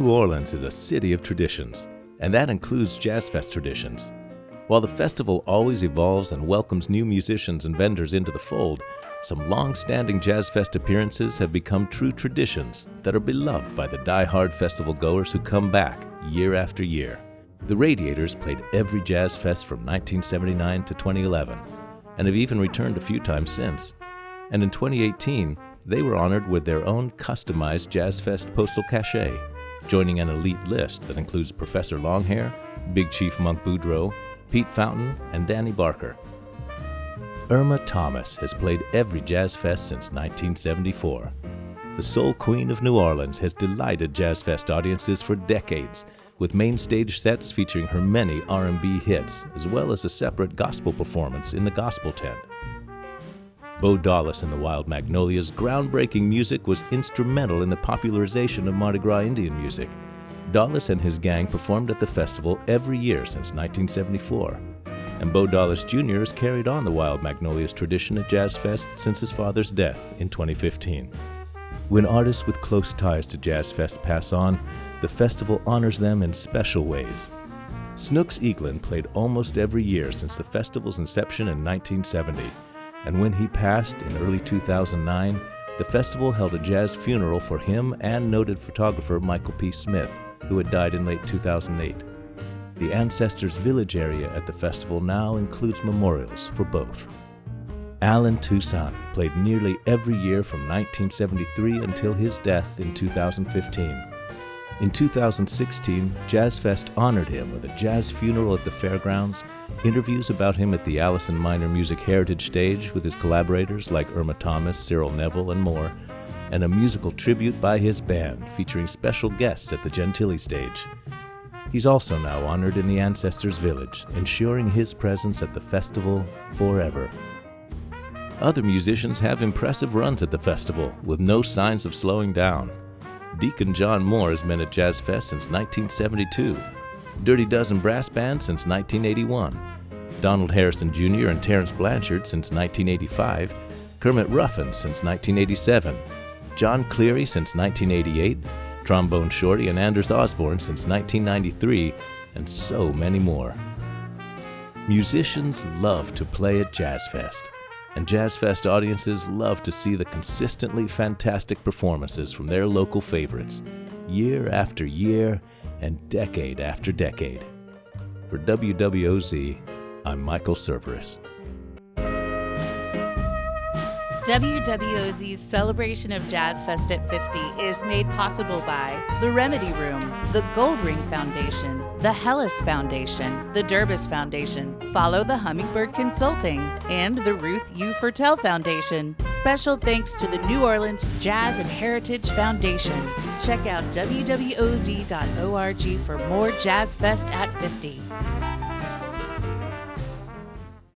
New Orleans is a city of traditions, and that includes Jazz Fest traditions. While the festival always evolves and welcomes new musicians and vendors into the fold, some long-standing Jazz Fest appearances have become true traditions that are beloved by the die-hard festival goers who come back year after year. The Radiators played every Jazz Fest from 1979 to 2011, and have even returned a few times since. And in 2018, they were honored with their own customized Jazz Fest postal cachet, joining an elite list that includes Professor Longhair, Big Chief Monk Boudreaux, Pete Fountain, and Danny Barker. Irma Thomas has played every Jazz Fest since 1974. The Soul Queen of New Orleans has delighted Jazz Fest audiences for decades, with main stage sets featuring her many R&B hits, as well as a separate gospel performance in the Gospel Tent. Bo Dallas and the Wild Magnolias' groundbreaking music was instrumental in the popularization of Mardi Gras Indian music. Dallas and his gang performed at the festival every year since 1974. And Bo Dallas Jr. has carried on the Wild Magnolias tradition at Jazz Fest since his father's death in 2015. When artists with close ties to Jazz Fest pass on, the festival honors them in special ways. Snooks Eaglin played almost every year since the festival's inception in 1970. And when he passed in early 2009, the festival held a jazz funeral for him and noted photographer Michael P. Smith, who had died in late 2008. The Ancestors Village area at the festival now includes memorials for both. Alan Toussaint played nearly every year from 1973 until his death in 2015. In 2016, Jazz Fest honored him with a jazz funeral at the fairgrounds, interviews about him at the Allison Minor Music Heritage Stage with his collaborators like Irma Thomas, Cyril Neville, and more, and a musical tribute by his band featuring special guests at the Gentilly Stage. He's also now honored in the Ancestors Village, ensuring his presence at the festival forever. Other musicians have impressive runs at the festival, with no signs of slowing down. Deacon John Moore has been at Jazz Fest since 1972, Dirty Dozen Brass Band since 1981, Donald Harrison Jr. and Terrence Blanchard since 1985, Kermit Ruffin since 1987, John Cleary since 1988, Trombone Shorty and Anders Osborne since 1993, and so many more. Musicians love to play at Jazz Fest, and Jazz Fest audiences love to see the consistently fantastic performances from their local favorites, year after year and decade after decade. For WWOZ, I'm Michael Cerveris. WWOZ's celebration of Jazz Fest at 50 is made possible by The Remedy Room, the Gold Ring Foundation, the Hellas Foundation, the Durbus Foundation, Follow the Hummingbird Consulting, and the Ruth U. Fertel Foundation. Special thanks to the New Orleans Jazz and Heritage Foundation. Check out WWOZ.org for more Jazz Fest at 50.